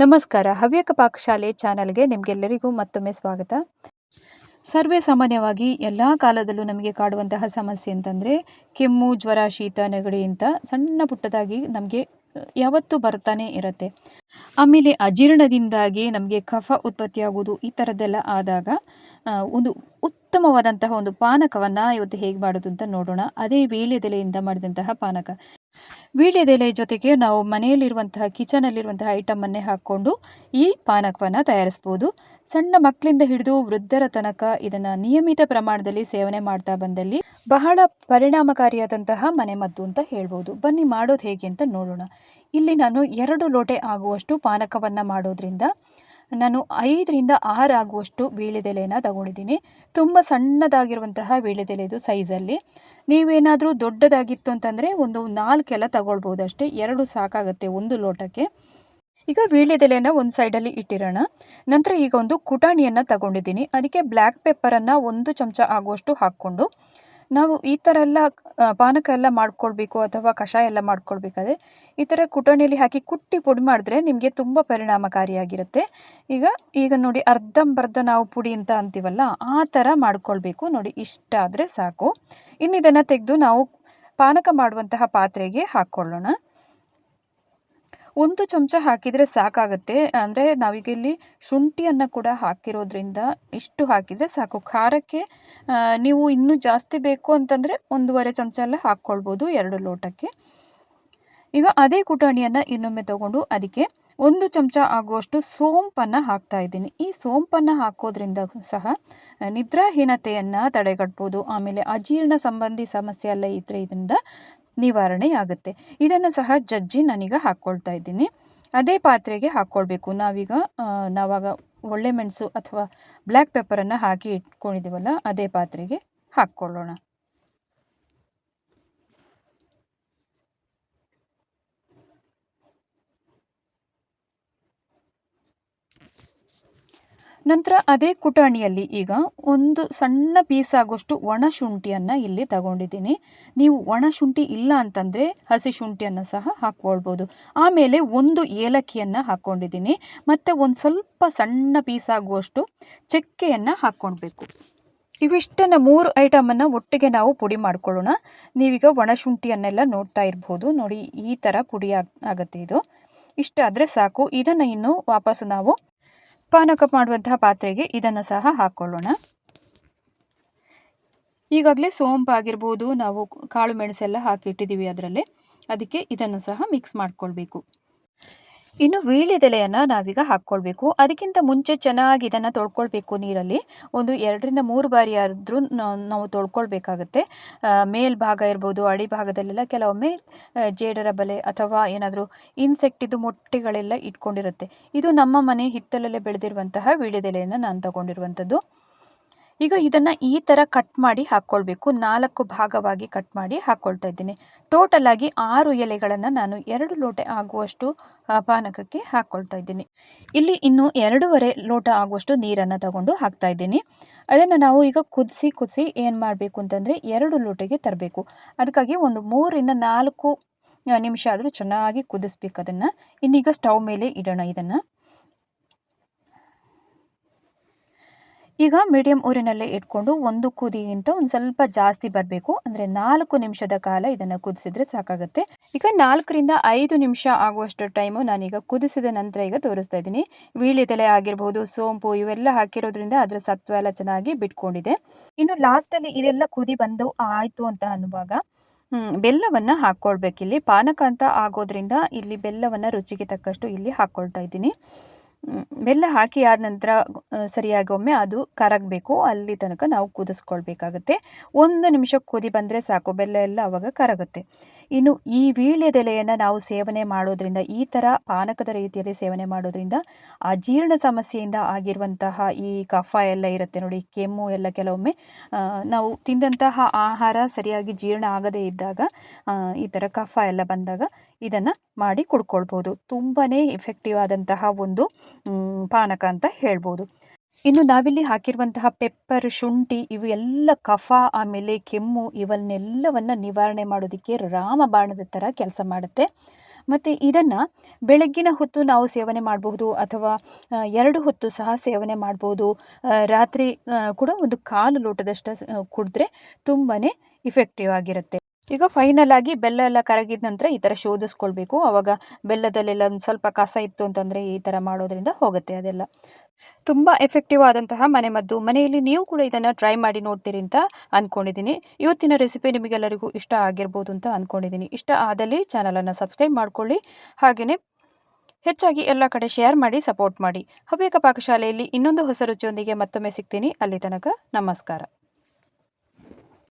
ನಮಸ್ಕಾರ. ಹವ್ಯಕ ಪಾಕಶಾಲೆ ಚಾನಲ್‌ಗೆ ನಿಮಗೆಲ್ಲರಿಗೂ ಮತ್ತೊಮ್ಮೆ ಸ್ವಾಗತ. ಸರ್ವೇ ಸಾಮಾನ್ಯವಾಗಿ ಎಲ್ಲ ಕಾಲದಲ್ಲೂ ನಮಗೆ ಕಾಡುವಂತಹ ಸಮಸ್ಯೆ ಅಂತಂದರೆ ಕೆಮ್ಮು, ಜ್ವರ, ಶೀತ, ನೆಗಡಿ ಅಂತ ಸಣ್ಣ ಪುಟ್ಟದಾಗಿ ನಮಗೆ ಯಾವತ್ತೂ ಬರ್ತಾನೆ ಇರುತ್ತೆ. ಆಮೇಲೆ ಅಜೀರ್ಣದಿಂದಾಗಿ ನಮಗೆ ಕಫ ಉತ್ಪತ್ತಿಯಾಗುವುದು ಈ ಥರದ್ದೆಲ್ಲ ಆದಾಗ ಒಂದು ಉತ್ತಮವಾದಂತಹ ಒಂದು ಪಾನಕವನ್ನು ಇವತ್ತು ಹೇಗೆ ಮಾಡೋದು ಅಂತ ನೋಡೋಣ. ಅದೇ ವೀಳ್ಯದೆಲೆಯಿಂದ ಮಾಡಿದಂತಹ ಪಾನಕ. ವೀಳ್ಯದೆಲೆ ಜೊತೆಗೆ ನಾವು ಮನೆಯಲ್ಲಿರುವಂತಹ ಕಿಚನಲ್ಲಿರುವಂತಹ ಐಟಮನ್ನೇ ಹಾಕ್ಕೊಂಡು ಈ ಪಾನಕವನ್ನು ತಯಾರಿಸ್ಬೋದು. ಸಣ್ಣ ಮಕ್ಕಳಿಂದ ಹಿಡಿದು ವೃದ್ಧರ ತನಕ ಇದನ್ನು ನಿಯಮಿತ ಪ್ರಮಾಣದಲ್ಲಿ ಸೇವನೆ ಮಾಡ್ತಾ ಬಂದಲ್ಲಿ ಬಹಳ ಪರಿಣಾಮಕಾರಿಯಾದಂತಹ ಮನೆಮದ್ದು ಅಂತ ಹೇಳ್ಬೋದು. ಬನ್ನಿ ಮಾಡೋದು ಹೇಗೆ ಅಂತ ನೋಡೋಣ. ಇಲ್ಲಿ ನಾನು 2 ಲೋಟೆ ಆಗುವಷ್ಟು ಪಾನಕವನ್ನು ಮಾಡೋದ್ರಿಂದ ನಾನು 5ರಿಂದ 6 ಆಗುವಷ್ಟು ವೀಳ್ಯದೆಲೆಯನ್ನು ತಗೊಂಡಿದ್ದೀನಿ. ತುಂಬ ಸಣ್ಣದಾಗಿರುವಂತಹ ವೀಳ್ಯದೆಲೆ ಇದು ಸೈಜಲ್ಲಿ. ನೀವೇನಾದರೂ ದೊಡ್ಡದಾಗಿತ್ತು ಅಂತಂದರೆ ಒಂದು 4 ಎಲ್ಲ ತಗೊಳ್ಬೋದು ಅಷ್ಟೇ. 2 ಸಾಕಾಗುತ್ತೆ ಒಂದು ಲೋಟಕ್ಕೆ. ಈಗ ವೀಳ್ಯದೆಲೆಯನ್ನು ಒಂದು ಸೈಡಲ್ಲಿ ಇಟ್ಟಿರೋಣ. ನಂತರ ಈಗ ಒಂದು ಕುಟಾಣಿಯನ್ನು ತಗೊಂಡಿದ್ದೀನಿ. ಅದಕ್ಕೆ ಬ್ಲ್ಯಾಕ್ ಪೆಪ್ಪರನ್ನು 1 ಚಮಚ ಆಗುವಷ್ಟು ಹಾಕ್ಕೊಂಡು ನಾವು ಈ ಥರ ಎಲ್ಲ ಪಾನಕ ಎಲ್ಲ ಮಾಡ್ಕೊಳ್ಬೇಕು ಅಥವಾ ಕಷಾಯ ಎಲ್ಲ ಮಾಡ್ಕೊಳ್ಬೇಕಾದ್ರೆ ಈ ಥರ ಕುಟಾಣಿಯಲ್ಲಿ ಹಾಕಿ ಕುಟ್ಟಿ ಪುಡಿ ಮಾಡಿದ್ರೆ ನಿಮಗೆ ತುಂಬ ಪರಿಣಾಮಕಾರಿಯಾಗಿರುತ್ತೆ. ಈಗ ನೋಡಿ ಅರ್ಧಂಬರ್ಧ ನಾವು ಪುಡಿ ಅಂತ ಅಂತೀವಲ್ಲ ಆ ಥರ ಮಾಡ್ಕೊಳ್ಬೇಕು. ನೋಡಿ ಇಷ್ಟಾದರೆ ಸಾಕು. ಇನ್ನು ಇದನ್ನು ತೆಗೆದು ನಾವು ಪಾನಕ ಮಾಡುವಂತಹ ಪಾತ್ರೆಗೆ ಹಾಕ್ಕೊಳ್ಳೋಣ. 1 ಚಮಚ ಹಾಕಿದರೆ ಸಾಕಾಗುತ್ತೆ. ಅಂದರೆ ನಾವೀಗ ಇಲ್ಲಿ ಶುಂಠಿಯನ್ನು ಕೂಡ ಹಾಕಿರೋದ್ರಿಂದ ಇಷ್ಟು ಹಾಕಿದರೆ ಸಾಕು. ಖಾರಕ್ಕೆ ನೀವು ಇನ್ನೂ ಜಾಸ್ತಿ ಬೇಕು ಅಂತಂದರೆ 1.5 ಚಮಚ ಎಲ್ಲ ಹಾಕ್ಕೊಳ್ಬೋದು 2 ಲೋಟಕ್ಕೆ. ಈಗ ಅದೇ ಕುಟಾಣಿಯನ್ನು ಇನ್ನೊಮ್ಮೆ ತಗೊಂಡು ಅದಕ್ಕೆ 1 ಚಮಚ ಆಗುವಷ್ಟು ಸೋಂಪನ್ನು ಹಾಕ್ತಾ ಇದ್ದೀನಿ. ಈ ಸೋಂಪನ್ನು ಹಾಕೋದ್ರಿಂದ ಸಹ ನಿದ್ರಾಹೀನತೆಯನ್ನು ತಡೆಗಟ್ಬೋದು. ಆಮೇಲೆ ಅಜೀರ್ಣ ಸಂಬಂಧಿ ಸಮಸ್ಯೆ ಎಲ್ಲ ಇದ್ದರೆ ಇದರಿಂದ ನಿವಾರಣೆಯಾಗುತ್ತೆ. ಇದನ್ನು ಸಹ ಜಜ್ಜಿ ನಾನೀಗ ಹಾಕ್ಕೊಳ್ತಾ ಇದ್ದೀನಿ. ಅದೇ ಪಾತ್ರೆಗೆ ಹಾಕ್ಕೊಳ್ಬೇಕು. ನಾವಾಗ ಒಳ್ಳೆ ಮೆಣಸು ಅಥವಾ ಬ್ಲ್ಯಾಕ್ ಪೆಪ್ಪರನ್ನು ಹಾಕಿ ಇಟ್ಕೊಂಡಿದ್ದೀವಲ್ಲ ಅದೇ ಪಾತ್ರೆಗೆ ಹಾಕ್ಕೊಳ್ಳೋಣ. ನಂತರ ಅದೇ ಕುಟಾಣಿಯಲ್ಲಿ ಈಗ ಒಂದು ಸಣ್ಣ ಪೀಸ್ ಆಗುವಷ್ಟು ಒಣ ಶುಂಠಿಯನ್ನು ಇಲ್ಲಿ ತಗೊಂಡಿದ್ದೀನಿ. ನೀವು ಒಣ ಶುಂಠಿ ಇಲ್ಲ ಅಂತಂದರೆ ಹಸಿ ಶುಂಠಿಯನ್ನು ಸಹ ಹಾಕ್ಕೊಳ್ಬೋದು. ಆಮೇಲೆ 1 ಏಲಕ್ಕಿಯನ್ನು ಹಾಕ್ಕೊಂಡಿದ್ದೀನಿ. ಮತ್ತು ಒಂದು ಸ್ವಲ್ಪ ಸಣ್ಣ ಪೀಸ್ ಆಗುವಷ್ಟು ಚಕ್ಕೆಯನ್ನು ಹಾಕ್ಕೊಳ್ಬೇಕು. ಇವಿಷ್ಟನ್ನು 3 ಐಟಮನ್ನು ಒಟ್ಟಿಗೆ ನಾವು ಪುಡಿ ಮಾಡ್ಕೊಳ್ಳೋಣ. ನೀವೀಗ ಒಣ ಶುಂಠಿಯನ್ನೆಲ್ಲ ನೋಡ್ತಾ ಇರ್ಬೋದು. ನೋಡಿ ಈ ಥರ ಪುಡಿ ಆಗುತ್ತೆ ಇದು. ಇಷ್ಟಾದರೆ ಸಾಕು. ಇದನ್ನು ಇನ್ನು ವಾಪಸ್ ನಾವು ಪಾನಕ ಮಾಡುವಂತಹ ಪಾತ್ರೆಗೆ ಇದನ್ನು ಸಹ ಹಾಕ್ಕೊಳ್ಳೋಣ. ಈಗಾಗಲೇ ಸೋಂಪು ಆಗಿರ್ಬೋದು, ನಾವು ಕಾಳು ಮೆಣಸೆಲ್ಲ ಹಾಕಿಟ್ಟಿದ್ದೀವಿ ಅದರಲ್ಲೇ. ಅದಕ್ಕೆ ಇದನ್ನು ಸಹ ಮಿಕ್ಸ್ ಮಾಡ್ಕೊಳ್ಬೇಕು. ಇನ್ನು ವೀಳ್ಯದೆಲೆಯನ್ನು ನಾವೀಗ ಹಾಕ್ಕೊಳ್ಬೇಕು. ಅದಕ್ಕಿಂತ ಮುಂಚೆ ಚೆನ್ನಾಗಿ ಇದನ್ನು ತೊಳ್ಕೊಳ್ಬೇಕು ನೀರಲ್ಲಿ. ಒಂದು 2ರಿಂದ 3 ಬಾರಿ ಆದರೂ ನಾವು ತೊಳ್ಕೊಳ್ಬೇಕಾಗತ್ತೆ. ಮೇಲ್ಭಾಗ ಇರ್ಬೋದು, ಅಡಿಭಾಗದಲ್ಲೆಲ್ಲ ಕೆಲವೊಮ್ಮೆ ಜೇಡರ ಬಲೆ ಅಥವಾ ಏನಾದರೂ ಇನ್ಸೆಕ್ಟಿದ್ದು ಮೊಟ್ಟೆಗಳೆಲ್ಲ ಇಟ್ಕೊಂಡಿರುತ್ತೆ. ಇದು ನಮ್ಮ ಮನೆ ಹಿತ್ತಲಲ್ಲೇ ಬೆಳೆದಿರುವಂತಹ ವೀಳ್ಯದೆಲೆಯನ್ನು ನಾನು ತಗೊಂಡಿರುವಂಥದ್ದು. ಈಗ ಇದನ್ನು ಈ ಥರ ಕಟ್ ಮಾಡಿ ಹಾಕ್ಕೊಳ್ಬೇಕು. 4 ಭಾಗವಾಗಿ ಕಟ್ ಮಾಡಿ ಹಾಕ್ಕೊಳ್ತಾ ಇದ್ದೀನಿ. ಟೋಟಲ್ ಆಗಿ 6 ಎಲೆಗಳನ್ನು ನಾನು 2 ಲೋಟ ಆಗುವಷ್ಟು ಪಾನಕಕ್ಕೆ ಹಾಕ್ಕೊಳ್ತಾ ಇದ್ದೀನಿ. ಇಲ್ಲಿ ಇನ್ನು 2.5 ಲೋಟ ಆಗುವಷ್ಟು ನೀರನ್ನು ತಗೊಂಡು ಹಾಕ್ತಾ ಇದ್ದೀನಿ. ಅದನ್ನು ನಾವು ಈಗ ಕುದಿಸಿ ಏನು ಮಾಡಬೇಕು ಅಂತಂದರೆ 2 ಲೋಟಕ್ಕೆ ತರಬೇಕು. ಅದಕ್ಕಾಗಿ ಒಂದು 3ರಿಂದ 4 ನಿಮಿಷ ಆದರೂ ಚೆನ್ನಾಗಿ ಕುದಿಸ್ಬೇಕು ಅದನ್ನು. ಇನ್ನೀಗ ಸ್ಟವ್ ಮೇಲೆ ಇಡೋಣ ಇದನ್ನು. ಈಗ ಮೀಡಿಯಂ ಊರಿನಲ್ಲೇ ಇಟ್ಕೊಂಡು ಒಂದು ಕುದಿಗಿಂತ ಒಂದು ಸ್ವಲ್ಪ ಜಾಸ್ತಿ ಬರಬೇಕು. ಅಂದರೆ 4 ನಿಮಿಷದ ಕಾಲ ಇದನ್ನು ಕುದಿಸಿದ್ರೆ ಸಾಕಾಗುತ್ತೆ. ಈಗ 4ರಿಂದ 5 ನಿಮಿಷ ಆಗುವಷ್ಟು ಟೈಮು ನಾನೀಗ ಕುದಿಸಿದ ನಂತರ ಈಗ ತೋರಿಸ್ತಾ ಇದ್ದೀನಿ. ವೀಳ್ಯದೆಲೆ ಆಗಿರ್ಬೋದು, ಸೋಂಪು ಇವೆಲ್ಲ ಹಾಕಿರೋದ್ರಿಂದ ಅದರ ಸತ್ವ ಎಲ್ಲ ಚೆನ್ನಾಗಿ ಬಿಟ್ಕೊಂಡಿದೆ. ಇನ್ನು ಲಾಸ್ಟಲ್ಲಿ ಇದೆಲ್ಲ ಕುದಿ ಬಂದು ಆಯಿತು ಅಂತ ಅನ್ನುವಾಗ ಬೆಲ್ಲವನ್ನು ಹಾಕ್ಕೊಳ್ಬೇಕಿಲ್ಲಿ. ಪಾನಕ ಅಂತ ಆಗೋದ್ರಿಂದ ಇಲ್ಲಿ ಬೆಲ್ಲವನ್ನು ರುಚಿಗೆ ತಕ್ಕಷ್ಟು ಇಲ್ಲಿ ಹಾಕ್ಕೊಳ್ತಾ ಇದ್ದೀನಿ. ಬೆಲ್ಲ ಹಾಕಿ ಆದ ನಂತರ ಸರಿಯಾಗಿ ಒಮ್ಮೆ ಅದು ಕರಗಬೇಕು. ಅಲ್ಲಿ ತನಕ ನಾವು ಕುದಿಸ್ಕೊಳ್ಬೇಕಾಗತ್ತೆ. 1 ನಿಮಿಷ ಕುದಿ ಬಂದರೆ ಸಾಕು. ಬೆಲ್ಲ ಎಲ್ಲ ಆವಾಗ ಕರಗುತ್ತೆ. ಇನ್ನು ಈ ವೀಳ್ಯದೆಲೆಯನ್ನು ನಾವು ಸೇವನೆ ಮಾಡೋದ್ರಿಂದ, ಈ ಥರ ಪಾನಕದ ರೀತಿಯಲ್ಲಿ ಸೇವನೆ ಮಾಡೋದ್ರಿಂದ ಅಜೀರ್ಣ ಸಮಸ್ಯೆಯಿಂದ ಆಗಿರುವಂತಹ ಈ ಕಫ ಎಲ್ಲ ಇರುತ್ತೆ ನೋಡಿ, ಕೆಮ್ಮು ಎಲ್ಲ ಕೆಲವೊಮ್ಮೆ ನಾವು ತಿಂದಂತಹ ಆಹಾರ ಸರಿಯಾಗಿ ಜೀರ್ಣ ಆಗದೇ ಇದ್ದಾಗ ಈ ಥರ ಕಫ ಎಲ್ಲ ಬಂದಾಗ ಇದನ್ನು ಮಾಡಿ ಕುಡ್ಕೊಳ್ಬೋದು. ತುಂಬಾ ಎಫೆಕ್ಟಿವ್ ಆದಂತಹ ಒಂದು ಪಾನಕ ಅಂತ ಹೇಳ್ಬೋದು. ಇನ್ನು ನಾವಿಲ್ಲಿ ಹಾಕಿರುವಂತಹ ಪೆಪ್ಪರ್, ಶುಂಠಿ ಇವು ಎಲ್ಲ ಕಫ ಆಮೇಲೆ ಕೆಮ್ಮು ಇವನ್ನೆಲ್ಲವನ್ನು ನಿವಾರಣೆ ಮಾಡೋದಕ್ಕೆ ರಾಮಬಾಣದ ಥರ ಕೆಲಸ ಮಾಡುತ್ತೆ. ಮತ್ತು ಇದನ್ನು ಬೆಳಗ್ಗಿನ ಹೊತ್ತು ನಾವು ಸೇವನೆ ಮಾಡಬಹುದು ಅಥವಾ 2 ಹೊತ್ತು ಸಹ ಸೇವನೆ ಮಾಡ್ಬೋದು. ರಾತ್ರಿ ಕೂಡ ಒಂದು 1/4 ಲೋಟದಷ್ಟು ಕುಡಿದ್ರೆ ತುಂಬಾ ಇಫೆಕ್ಟಿವ್ ಆಗಿರುತ್ತೆ. ಈಗ ಫೈನಲ್ ಆಗಿ ಬೆಲ್ಲ ಎಲ್ಲ ಕರಗಿದ ನಂತರ ಈ ಥರ ಶೋಧಿಸ್ಕೊಳ್ಬೇಕು. ಆವಾಗ ಬೆಲ್ಲದಲ್ಲೆಲ್ಲ ಒಂದು ಸ್ವಲ್ಪ ಕಸ ಇತ್ತು ಅಂತಂದರೆ ಈ ಥರ ಮಾಡೋದ್ರಿಂದ ಹೋಗುತ್ತೆ ಅದೆಲ್ಲ. ತುಂಬ ಎಫೆಕ್ಟಿವ್ ಆದಂತಹ ಮನೆಮದ್ದು. ಮನೆಯಲ್ಲಿ ನೀವು ಕೂಡ ಇದನ್ನು ಟ್ರೈ ಮಾಡಿ ನೋಡ್ತೀರಿ ಅಂತ ಅಂದ್ಕೊಂಡಿದ್ದೀನಿ. ಇವತ್ತಿನ ರೆಸಿಪಿ ನಿಮಗೆಲ್ಲರಿಗೂ ಇಷ್ಟ ಆಗಿರ್ಬೋದು ಅಂತ ಅಂದ್ಕೊಂಡಿದ್ದೀನಿ. ಇಷ್ಟ ಆದಲ್ಲಿ ಚಾನಲನ್ನು ಸಬ್ಸ್ಕ್ರೈಬ್ ಮಾಡ್ಕೊಳ್ಳಿ. ಹಾಗೆಯೇ ಹೆಚ್ಚಾಗಿ ಎಲ್ಲ ಕಡೆ ಶೇರ್ ಮಾಡಿ ಸಪೋರ್ಟ್ ಮಾಡಿ. ಹವ್ಯಕ ಪಾಕಶಾಲೆಯಲ್ಲಿ ಇನ್ನೊಂದು ಹೊಸ ರುಚಿಯೊಂದಿಗೆ ಮತ್ತೊಮ್ಮೆ ಸಿಗ್ತೀನಿ. ಅಲ್ಲಿ ತನಕ ನಮಸ್ಕಾರ.